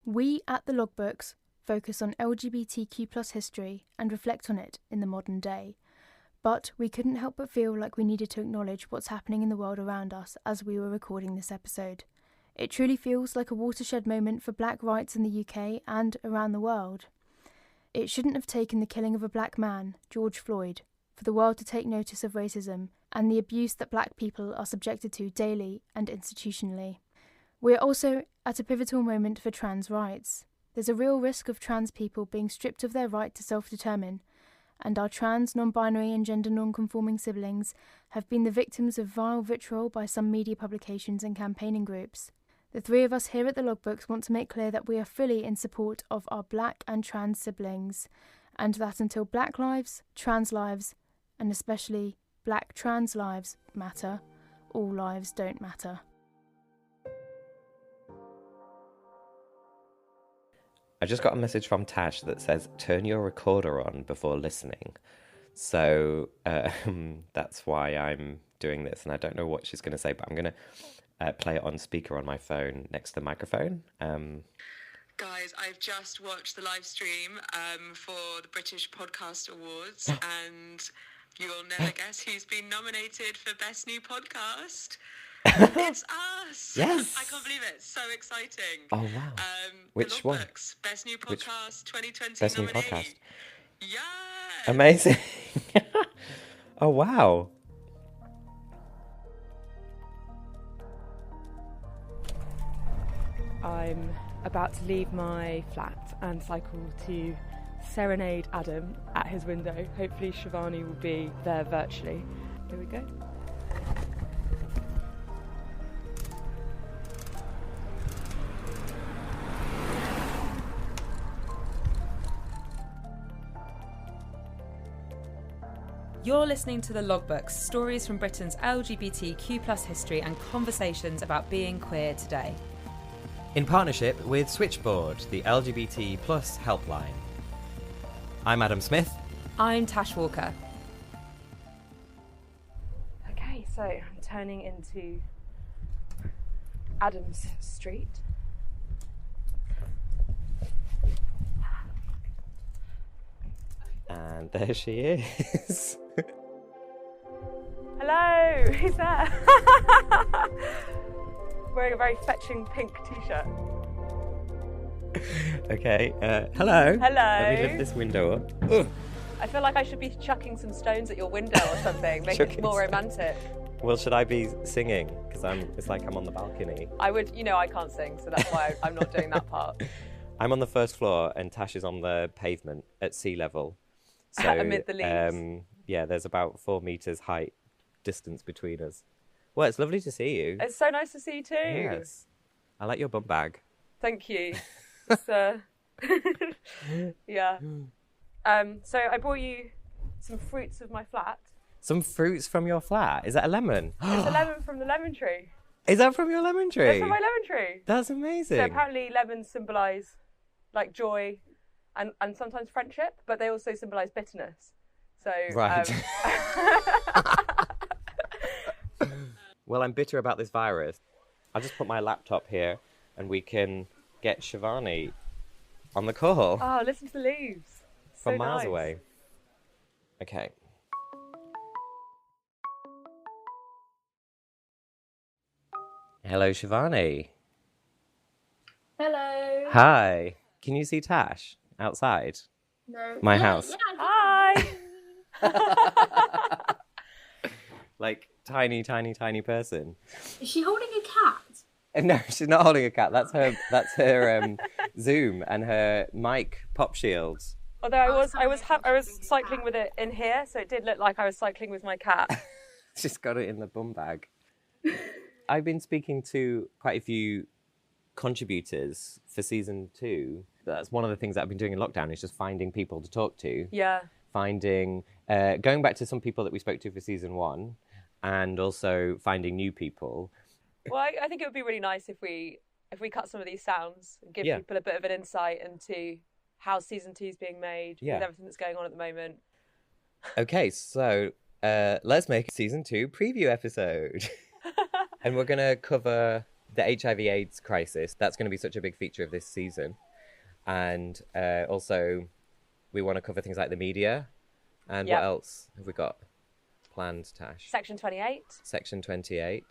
We at the Logbooks focus on LGBTQ+ history and reflect on it in the modern day. But we couldn't help but feel like we needed to acknowledge what's happening in the world around us as we were recording this episode. It truly feels like a watershed moment for black rights in the UK and around the world. It shouldn't have taken the killing of a black man, George Floyd, for the world to take notice of racism and the abuse that black people are subjected to daily and institutionally. We are also at a pivotal moment for trans rights. There's a real risk of trans people being stripped of their right to self-determine, and our trans, non-binary and gender non-conforming siblings have been the victims of vile vitriol by some media publications and campaigning groups. The three of us here at the Logbooks want to make clear that we are fully in support of our black and trans siblings, and that until black lives, trans lives, and especially black trans lives matter, all lives don't matter. I just got a message from Tash that says, turn your recorder on before listening. So that's why I'm doing this. And I don't know what she's going to say, but I'm going to play it on speaker on my phone next to the microphone. Guys, I've just watched the live stream for the British Podcast Awards, and you'll never guess who's been nominated for Best New Podcast. It's us! Yes! I can't believe it. It's so exciting. Oh, wow. Which the one? Logbooks, Best New Podcast 2020 Best nominee. New Podcast? Yeah! Amazing. Oh, wow. I'm about to leave my flat and cycle to serenade Adam at his window. Hopefully Shivani will be there virtually. Here we go. You're listening to The Logbooks, stories from Britain's LGBTQ+ history and conversations about being queer today. In partnership with Switchboard, the LGBT+ helpline. I'm Adam Smith. I'm Tash Walker. Okay, so I'm turning into Adams Street. And there she is. Hello, who's there? Wearing a very fetching pink t-shirt. Okay, hello. Hello. Let me lift this window up. Ugh. I feel like I should be chucking some stones at your window or something, make it more romantic. Well, should I be singing? Because it's like I'm on the balcony. I would, I can't sing, so that's why I'm not doing that part. I'm on the first floor and Tash is on the pavement at sea level. So, amid the leaves. Yeah, there's about 4 meters height distance between us. Well, it's lovely to see you. It's so nice to see you too. Yes. I like your bum bag. Thank you. It's, yeah. So I brought you some fruits of my flat. Some fruits from your flat? Is that a lemon? It's a lemon from the lemon tree. Is that from your lemon tree? It's from my lemon tree. That's amazing. So apparently lemons symbolise like joy and sometimes friendship, but they also symbolise bitterness. So right. Well, I'm bitter about this virus. I'll just put my laptop here and we can get Shivani on the call. Oh, listen to the leaves. From So miles nice. away. Okay. Hello, Shivani. Hello. Hi. Can you see Tash outside? No. My house. Yeah, I Hi. Like tiny person. Is she holding a cat? No, she's not holding a cat. That's her Zoom and her mic pop shields. Although I was cycling with it in here, so it did look like I was cycling with my cat. She's got it in the bum bag. I've been speaking to quite a few contributors for season 2. That's one of the things that I've been doing in lockdown is just finding people to talk to. Yeah. Finding, going back to some people that we spoke to for season 1 and also finding new people. Well, I think it would be really nice if we cut some of these sounds and give people a bit of an insight into how season 2 is being made with everything that's going on at the moment. Okay, so let's make a season 2 preview episode. And we're going to cover the HIV/AIDS crisis, that's going to be such a big feature of this season. And also, we want to cover things like the media. And Yep. what else have we got planned, Tash? Section 28. Section 28.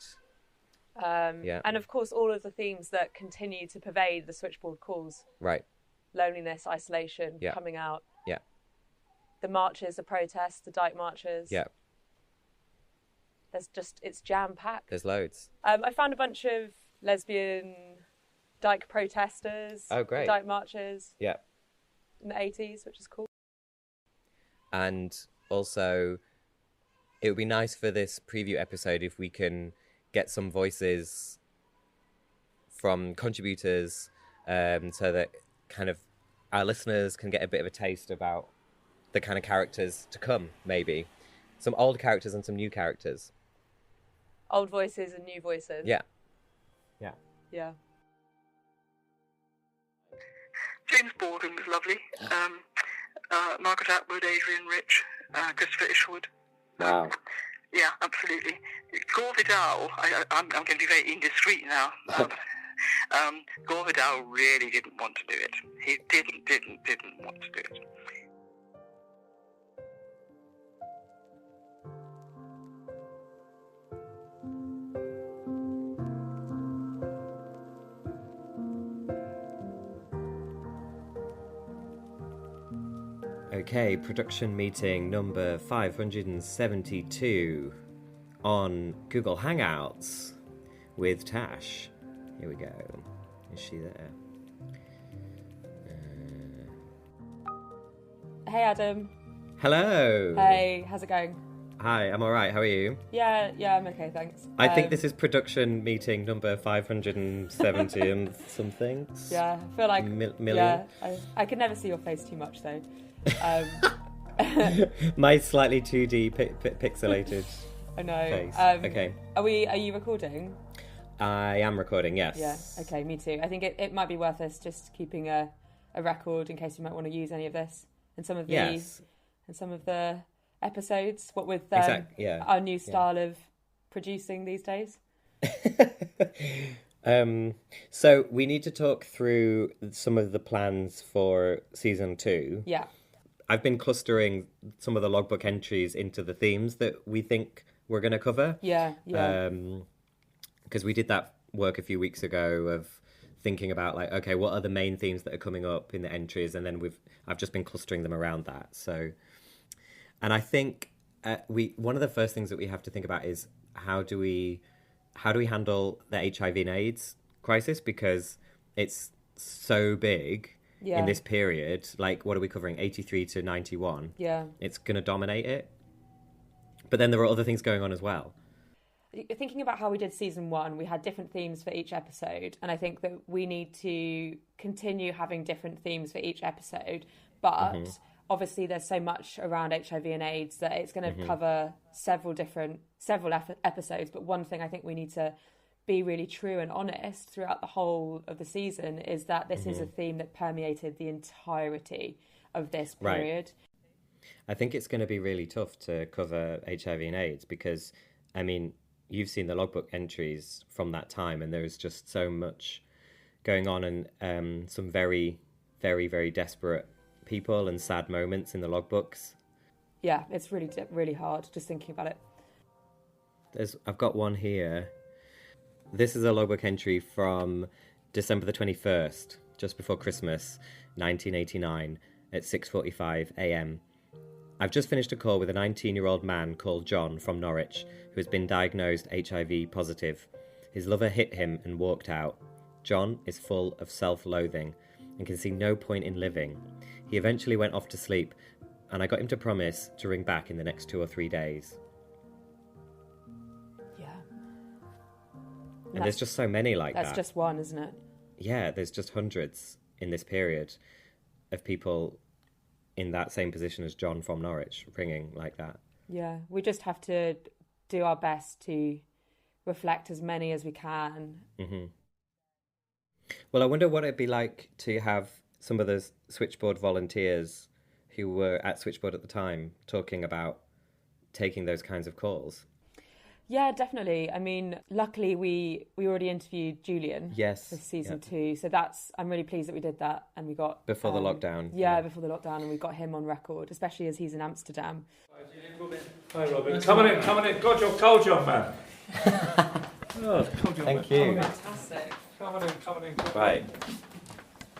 Yeah. And of course, all of the themes that continue to pervade the Switchboard calls. Right. Loneliness, isolation, Yeah. coming out. Yeah. The marches, the protests, the dyke marches. Yeah. It's jam-packed. There's loads. I found a bunch of lesbian dyke protesters. Oh, great. Dyke marches Yeah. in the 80s, which is cool. And also, it would be nice for this preview episode if we can get some voices from contributors, so that kind of our listeners can get a bit of a taste about the kind of characters to come, maybe. Some old characters and some new characters. Old voices and new voices. Yeah. Yeah. Yeah. James Baldwin was lovely. Margaret Atwood, Adrian Rich, Christopher Ishwood. Wow. Yeah, absolutely. Gore Vidal, I'm going to be very indiscreet now. Gore Vidal really didn't want to do it. He didn't want to do it. Okay, production meeting number 572 on Google Hangouts with Tash. Here we go. Is she there? Hey, Adam. Hello. Hey, how's it going? Hi, I'm all right. How are you? Yeah, I'm okay, thanks. I think this is production meeting number 570 and something. Yeah, I feel like... million? Yeah, I can never see your face too much, though. My slightly 2D pixelated I know. face. Okay. Are you recording? I am recording, yes. Yeah, okay, me too. I think it might be worth us just keeping a record in case we might want to use any of this and some of the episodes. What with our new style of producing these days. So we need to talk through some of the plans for season 2. Yeah. I've been clustering some of the logbook entries into the themes that we think we're going to cover. Yeah. Because we did that work a few weeks ago of thinking about like, okay, what are the main themes that are coming up in the entries, and then I've just been clustering them around that. So, and I think one of the first things that we have to think about is how do we handle the HIV and AIDS crisis, because it's so big in this period. Like, what are we covering? 83 to 91. Yeah. It's going to dominate it. But then there are other things going on as well. Thinking about how we did season 1, we had different themes for each episode, and I think that we need to continue having different themes for each episode, but obviously there's so much around HIV and AIDS that it's going to cover several episodes. But one thing I think we need to be really true and honest throughout the whole of the season is that this is a theme that permeated the entirety of this period. Right. I think it's going to be really tough to cover HIV and AIDS because, I mean, you've seen the logbook entries from that time, and there's just so much going on, and some very, very, very desperate people and sad moments in the logbooks. Yeah, it's really, really hard just thinking about it. I've got one here. This is a logbook entry from December the 21st, just before Christmas, 1989, at 6:45 a.m. I've just finished a call with a 19-year-old man called John from Norwich who has been diagnosed HIV positive. His lover hit him and walked out. John is full of self-loathing and can see no point in living. He eventually went off to sleep, and I got him to promise to ring back in the next 2 or 3 days. Yeah. And there's just so many like that. That's just one, isn't it? Yeah, there's just hundreds in this period of people in that same position as John from Norwich ringing like that. Yeah, we just have to do our best to reflect as many as we can. Well, I wonder what it'd be like to have some of the Switchboard volunteers who were at Switchboard at the time talking about taking those kinds of calls. Yeah, definitely. I mean, luckily we already interviewed Julian for season 2, so I'm really pleased that we did that, and we got before the lockdown. Yeah, before the lockdown, and we got him on record, especially as he's in Amsterdam. Hi, Robin. Come on in. God, you're cold, young man. Thank you. Fantastic. Come on in. Right.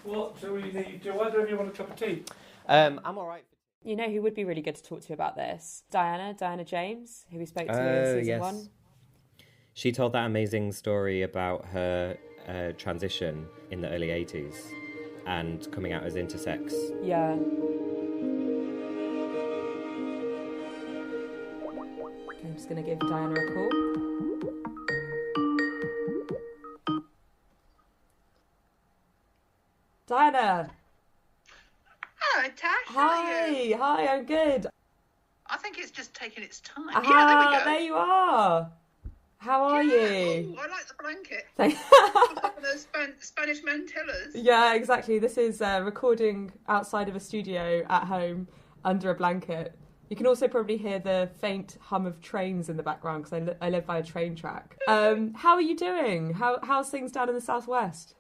What do we need? Do either of you want a cup of tea? I'm all right. You know who would be really good to talk to about this? Diana James, who we spoke to in season 1. She told that amazing story about her transition in the early 80s and coming out as intersex. Yeah. I'm just going to give Diana a call. Diana! Hello, Tash. How are you? Hi, I'm good. I think it's just taking its time. There you are. How are you? Oh, I like the blanket. Those Spanish mantillas. Yeah, exactly. This is recording outside of a studio at home under a blanket. You can also probably hear the faint hum of trains in the background because I live by a train track. How are you doing? How's things down in the southwest?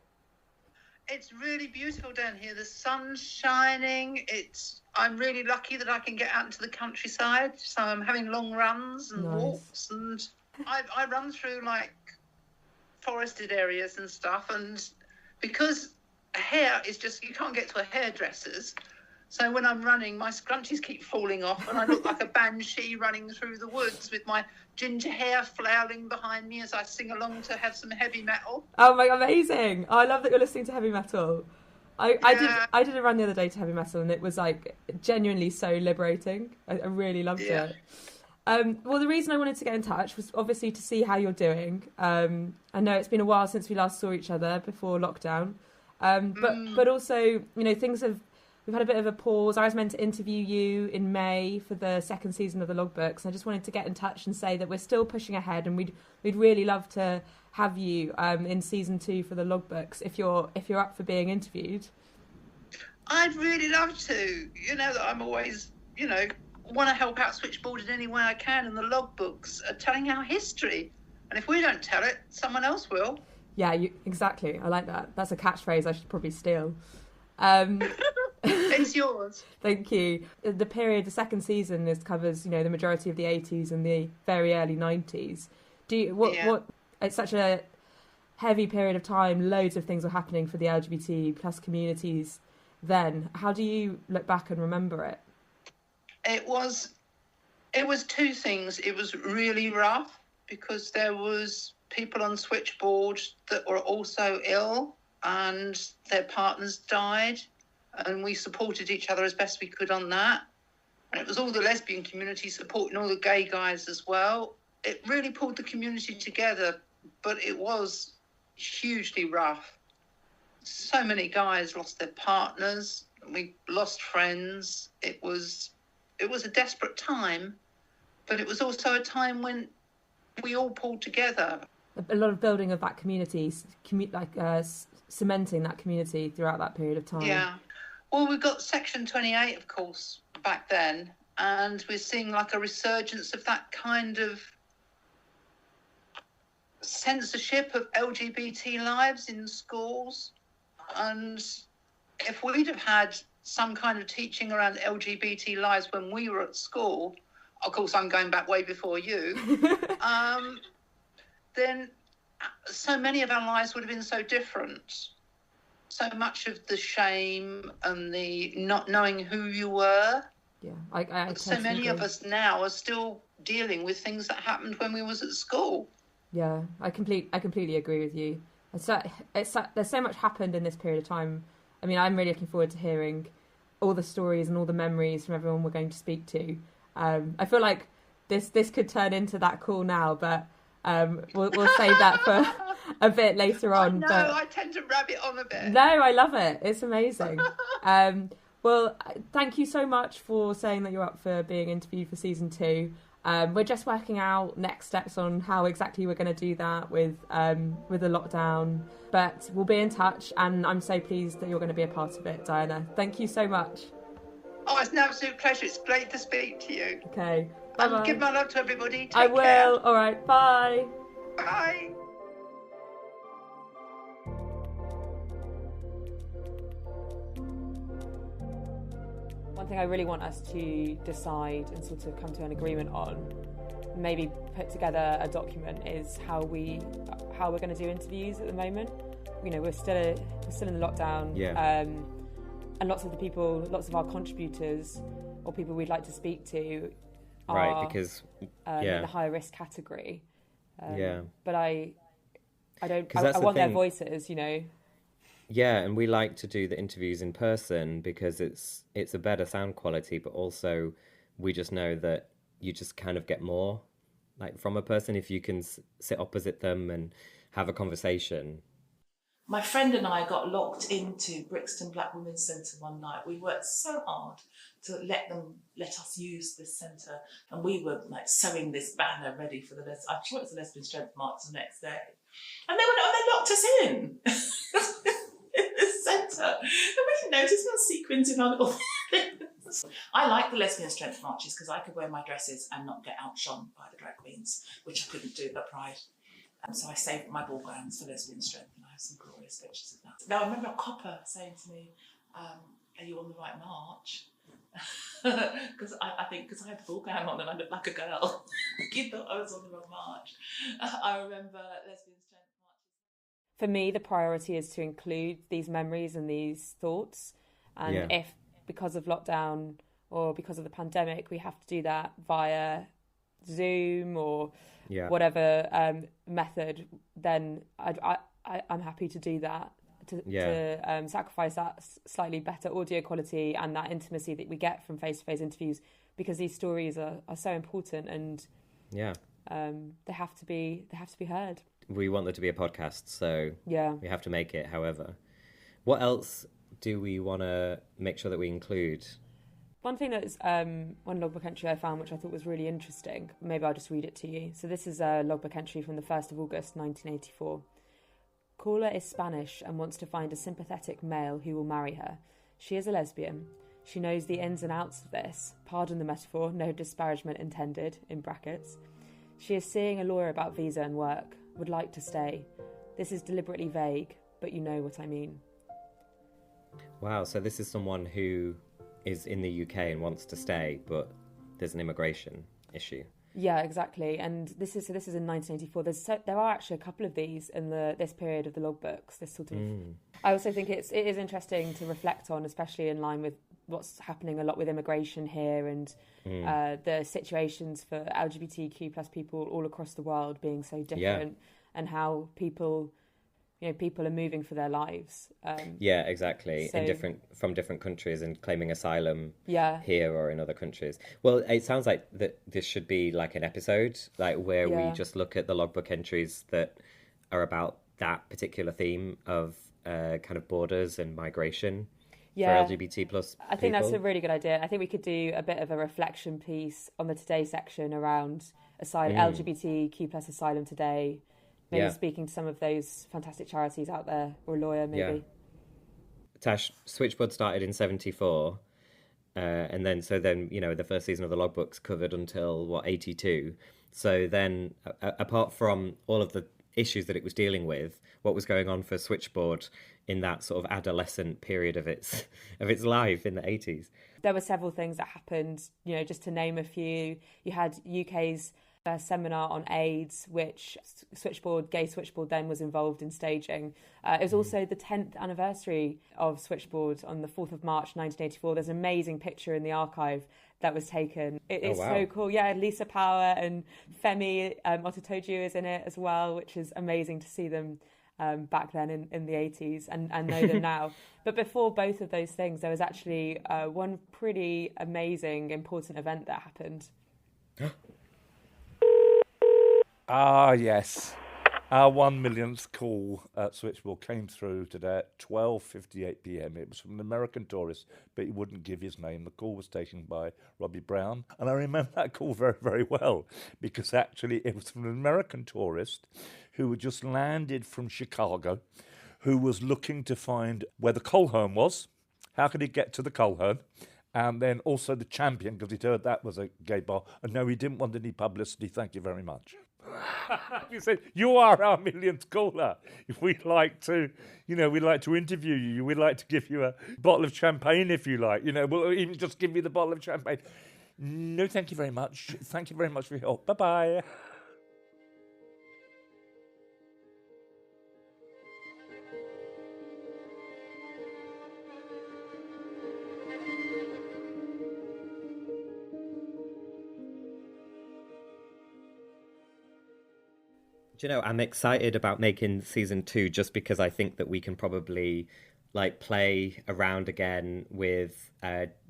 It's really beautiful down here. The sun's shining. I'm really lucky that I can get out into the countryside. So I'm having long runs and walks, and I run through like forested areas and stuff. And because hair is just, you can't get to a hairdresser's. So when I'm running, my scrunchies keep falling off and I look like a banshee running through the woods with my ginger hair flowering behind me as I sing along to have some heavy metal. Oh my, amazing. I love that you're listening to heavy metal. I did a run the other day to heavy metal and it was like genuinely so liberating. I really loved it. Well, the reason I wanted to get in touch was obviously to see how you're doing. I know it's been a while since we last saw each other before lockdown. But also, you know, we've had a bit of a pause. I was meant to interview you in May for the second season of the Logbooks. And I just wanted to get in touch and say that we're still pushing ahead, and we'd really love to have you in season 2 for the Logbooks if you're up for being interviewed. I'd really love to. You know that I'm always, want to help out Switchboard in any way I can, and the Logbooks are telling our history. And if we don't tell it, someone else will. Yeah, exactly. I like that. That's a catchphrase I should probably steal. It's yours. Thank you. The second season covers, the majority of the 80s and the very early 90s. It's such a heavy period of time. Loads of things were happening for the LGBT plus communities then. How do you look back and remember it? It was two things. It was really rough because there was people on Switchboard that were also ill and their partners died. And we supported each other as best we could on that. And it was all the lesbian community supporting all the gay guys as well. It really pulled the community together, but it was hugely rough. So many guys lost their partners. We lost friends. It was a desperate time, but it was also a time when we all pulled together. A lot of building of that community, cementing that community throughout that period of time. Yeah. Well, we've got Section 28, of course, back then, and we're seeing like a resurgence of that kind of censorship of LGBT lives in schools. And if we'd have had some kind of teaching around LGBT lives when we were at school, of course, I'm going back way before you, then so many of our lives would have been so different. So much of the shame and the not knowing who you were. Yeah, I totally so many agree. Of us now are still dealing with things that happened when we was at school. Yeah, I completely agree with you. There's so much happened in this period of time. I mean, I'm really looking forward to hearing all the stories and all the memories from everyone we're going to speak to. I feel like this could turn into that call now, but we'll save that for a bit later on. No, I tend to rabbit on a bit. No, I love it. It's amazing. Well, thank you so much for saying that you're up for being interviewed for season 2. We're just working out next steps on how exactly we're going to do that with the lockdown, but we'll be in touch, and I'm so pleased that you're going to be a part of it, Diana. Thank you so much. Oh, it's an absolute pleasure. It's great to speak to you. Okay. Bye-bye. And give my love to everybody. Take I will. care. All right. Bye. Bye. One thing I really want us to decide and sort of come to an agreement on, maybe put together a document, is how we're going to do interviews at the moment. You know, we're still in the lockdown. Yeah. And lots of our contributors or people we'd like to speak to are Right, because in the higher risk category. Yeah. But I don't. 'Cause I that's the want their thing. voices. You know. Yeah, and we like to do the interviews in person because it's a better sound quality, but also we just know that you just kind of get more like from a person if you can sit opposite them and have a conversation. My friend and I got locked into Brixton Black Women's Centre one night. We worked so hard to let us use this centre, and we were like sewing this banner ready for the I'm sure it's the Lesbian Strength March the next day, and they locked us in. In this centre. And we didn't notice no sequins in our little things. I like the Lesbian Strength Marches because I could wear my dresses and not get outshone by the drag queens, which I couldn't do at Pride. And so I saved my ball gowns for Lesbian Strength, and I have some glorious pictures of that. Now I remember a copper saying to me, are you on the right march? Because I think because I had the ball gown on and I looked like a girl, he thought I was on the wrong march. I remember Lesbian Strength. For me, the priority is to include these memories and these thoughts. And if, because of lockdown or because of the pandemic, we have to do that via Zoom or whatever method, then I'm happy to do that, to sacrifice that slightly better audio quality and that intimacy that we get from face-to-face interviews, because these stories are so important and they have to be heard. We want there to be a podcast, so we have to make it. However, what else do we want to make sure that we include? One thing that is one logbook entry I found, which I thought was really interesting. Maybe I'll just read it to you. So this is a logbook entry from the 1st of August, 1984. Caller is Spanish and wants to find a sympathetic male who will marry her. She is a lesbian. She knows the ins and outs of this. Pardon the metaphor, no disparagement intended, in brackets. She is seeing a lawyer about visa and work. Would like to stay. This is deliberately vague, but you know what I mean. Wow, so this is someone who is in the UK and wants to stay, but there's an immigration issue. Yeah, exactly. And this is in 1984. There are actually a couple of these in this period of the logbooks. This sort of. I also think it is interesting to reflect on, especially in line with what's happening a lot with immigration here and the situations for LGBTQ plus people all across the world being so different, and how people are moving for their lives. Exactly. From different countries and claiming asylum here or in other countries. Well, it sounds like that this should be like an episode, like where we just look at the logbook entries that are about that particular theme of kind of borders and migration. For LGBT plus people. I think that's a really good idea. I think we could do a bit of a reflection piece on the Today section around LGBTQ plus asylum today. Maybe speaking to some of those fantastic charities out there, or a lawyer maybe. Tash, Switchboard started in 1974, and then the first season of the logbooks covered until 1982. So then, apart from all of the issues that it was dealing with, what was going on for Switchboard in that sort of adolescent period of its life in the 80s? There were several things that happened, just to name a few. You had UK's first seminar on AIDS, which Gay Switchboard then was involved in staging. It was also the 10th anniversary of Switchboard on the 4th of March 1984. There's an amazing picture in the archive that was taken. It's so cool. Yeah, Lisa Power and Femi Ototoju is in it as well, which is amazing to see them back then in the 80s and know them now. But before both of those things, there was actually one pretty amazing, important event that happened. Yes. Our 1 millionth call at Switchboard came through today at 12:58 p.m. It was from an American tourist, but he wouldn't give his name. The call was taken by Robbie Brown, and I remember that call very, very well, because actually it was from an American tourist who had just landed from Chicago, who was looking to find where the Coleherne was, how could he get to the Coleherne, And then also the champion, because he'd heard that was a gay bar. And no, he didn't want any publicity. Thank you very much. He said, "You are our millionth caller. If we'd like to, we'd like to interview you. We'd like to give you a bottle of champagne if you like. We'll even just give you the bottle of champagne." No, thank you very much. Thank you very much for your help. Bye-bye. Do you know, I'm excited about making season 2 just because I think that we can probably play around again with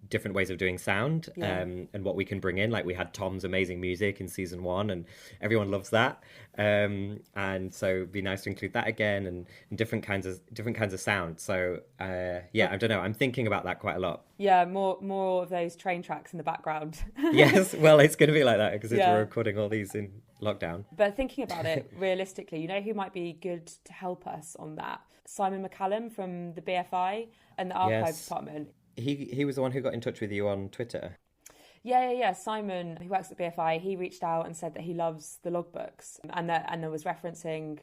different ways of doing sound and what we can bring in. Like we had Tom's amazing music in season 1 and everyone loves that. And so it'd be nice to include that again and different kinds of sound. So I don't know. I'm thinking about that quite a lot. Yeah, more of those train tracks in the background. Yes, well, it's going to be like that because we're recording all these in lockdown. But thinking about it realistically, who might be good to help us on that? Simon McCallum from the BFI and the Archive Department. He was the one who got in touch with you on Twitter. Yeah. Simon, who works at BFI, he reached out and said that he loves the logbooks and there was referencing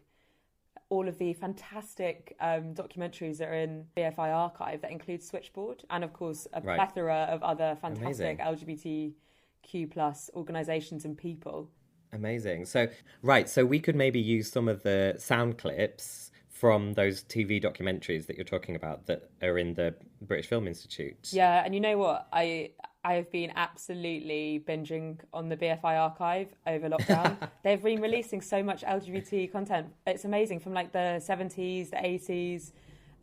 all of the fantastic documentaries that are in BFI Archive that include Switchboard and, of course, a plethora of other fantastic LGBTQ plus organisations and people. Amazing. So we could maybe use some of the sound clips from those TV documentaries that you're talking about that are in the British Film Institute. Yeah, and you know what? I have been absolutely binging on the BFI Archive over lockdown. They've been releasing so much LGBT content. It's amazing, from like the 70s, the 80s.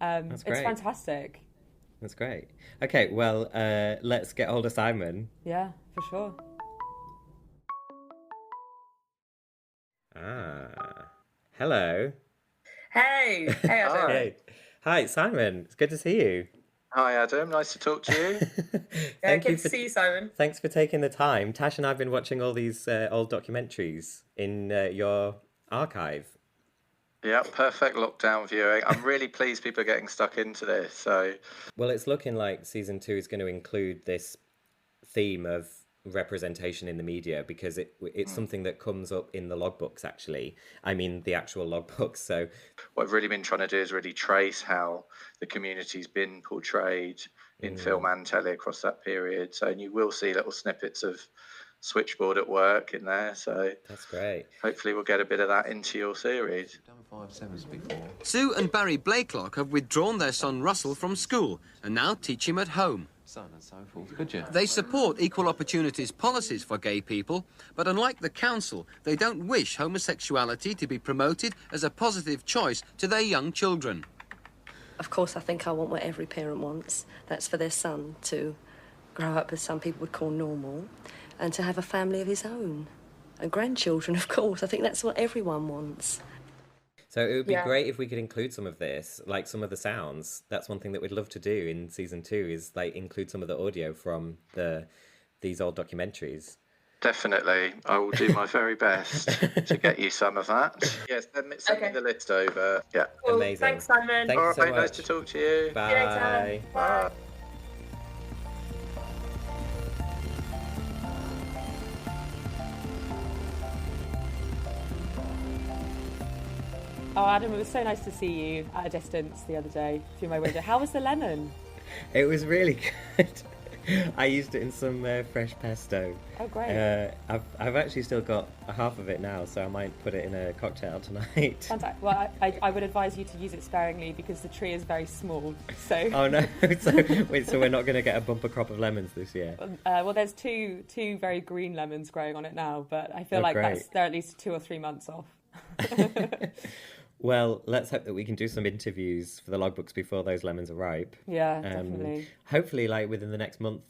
It's fantastic. That's great. Okay, well, let's get hold of Simon. Yeah, for sure. Hello. Hey Adam. Hey. Hi, Simon. It's good to see you. Hi Adam, nice to talk to you. Good to see you, Simon. Thanks for taking the time. Tash and I have been watching all these old documentaries in your archive. Yeah, perfect lockdown viewing. I'm really pleased people are getting stuck into this. So, well, it's looking like season 2 is going to include this theme of representation in the media because it's something that comes up in the logbooks, actually. I mean, the actual logbooks. So what I've really been trying to do is really trace how the community's been portrayed in film and telly across that period. So, and you will see little snippets of Switchboard at work in there. So that's great. Hopefully we'll get a bit of that into your series. Sue and Barry Blakelock have withdrawn their son Russell from school and now teach him at home. And so forth. Could you? They support equal opportunities policies for gay people, but unlike the council, they don't wish homosexuality to be promoted as a positive choice to their young children. Of course, I think I want what every parent wants. That's for their son to grow up as some people would call normal and to have a family of his own. And grandchildren, of course. I think that's what everyone wants. So it would be great if we could include some of this, like some of the sounds. That's one thing that we'd love to do in season 2 is like include some of the audio from these old documentaries. Definitely. I will do my very best to get you some of that. Yes, send me the list over. Yeah. Cool. Amazing. Thanks, Simon. Thank you so much. Nice to talk to you. Bye. See you later. Bye. Oh, Adam, it was so nice to see you at a distance the other day through my window. How was the lemon? It was really good. I used it in some fresh pesto. Oh, great. I've actually still got a half of it now, so I might put it in a cocktail tonight. Fantastic. Well, I would advise you to use it sparingly because the tree is very small. So. Oh no! So we're not going to get a bumper crop of lemons this year. Well, there's two very green lemons growing on it now, but I feel like they're at least 2 or 3 months off. Well, let's hope that we can do some interviews for the logbooks before those lemons are ripe. Yeah, definitely. Hopefully, like within the next month,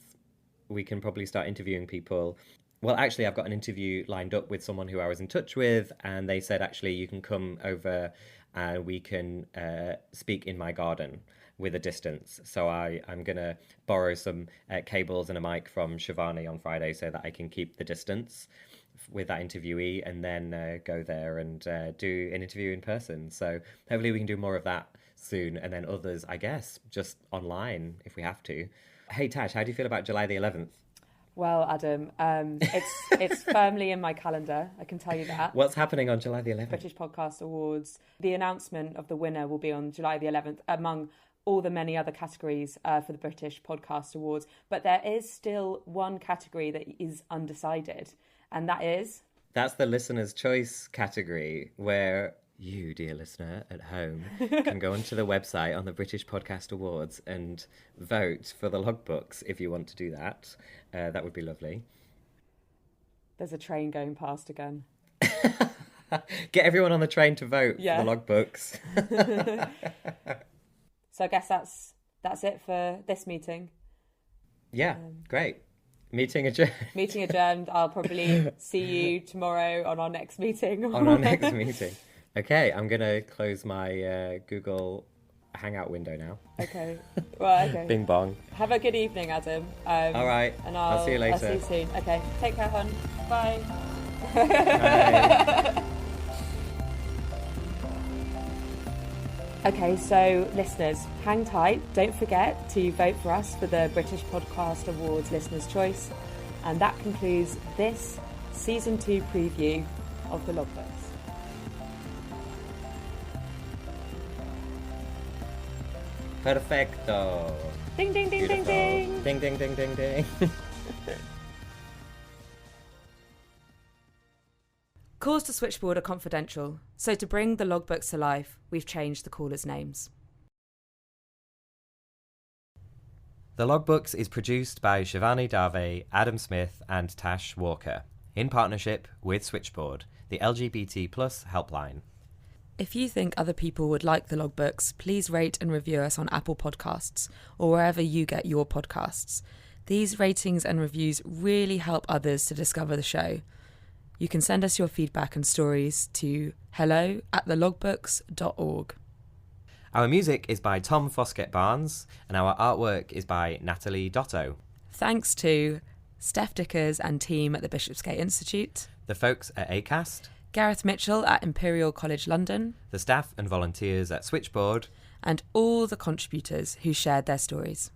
we can probably start interviewing people. Well, actually, I've got an interview lined up with someone who I was in touch with, and they said, actually, you can come over and we can speak in my garden with a distance. So I'm going to borrow some cables and a mic from Shivani on Friday so that I can keep the distance with that interviewee and then go there and do an interview in person. So hopefully we can do more of that soon, and then others, I guess, just online if we have to. Hey Tash, how do you feel about July the 11th? Well, Adam, it's firmly in my calendar, I can tell you that. What's happening on July the 11th? British Podcast Awards. The announcement of the winner will be on July the 11th, among all the many other categories for the British Podcast Awards. But there is still one category that is undecided, and that is... That's the listener's choice category, where you, dear listener at home, can go onto the website on the British Podcast Awards and vote for the logbooks if you want to do that. That would be lovely. There's a train going past again. Get everyone on the train to vote for the logbooks. So I guess that's it for this meeting. Yeah, great. Meeting adjourned. Meeting adjourned. I'll probably see you tomorrow on our next meeting. On our next meeting. Okay, I'm going to close my Google Hangout window now. Okay. Well, okay. Bing bong. Have a good evening, Adam. All right. And I'll see you later. I'll see you soon. Okay. Take care, hon. Bye. Bye. Okay, so listeners, hang tight. Don't forget to vote for us for the British Podcast Awards Listener's Choice. And that concludes this Season 2 preview of the Logbooks. Perfecto. Ding, ding, ding, Beautiful. ding, ding. Ding, ding, ding, ding, ding. Calls to Switchboard are confidential, so to bring the logbooks to life, we've changed the callers' names. The Logbooks is produced by Shivani Dave, Adam Smith and Tash Walker, in partnership with Switchboard, the LGBT+ helpline. If you think other people would like the logbooks, please rate and review us on Apple Podcasts or wherever you get your podcasts. These ratings and reviews really help others to discover the show. You can send us your feedback and stories to hello@thelogbooks.org. Our music is by Tom Foskett Barnes, and our artwork is by Natalie Dotto. Thanks to Steph Dickers and team at the Bishopsgate Institute, The folks at ACAST, Gareth Mitchell at Imperial College London, the staff and volunteers at Switchboard, and all the contributors who shared their stories.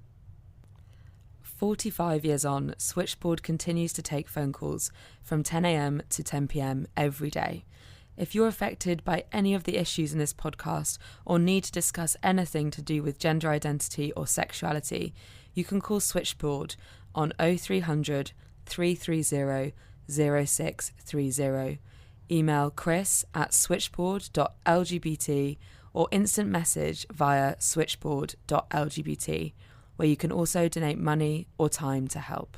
45 years on, Switchboard continues to take phone calls from 10 a.m. to 10 p.m. every day. If you're affected by any of the issues in this podcast or need to discuss anything to do with gender identity or sexuality, you can call Switchboard on 0300 330 0630. Email chris@switchboard.lgbt or instant message via switchboard.lgbt, where you can also donate money or time to help.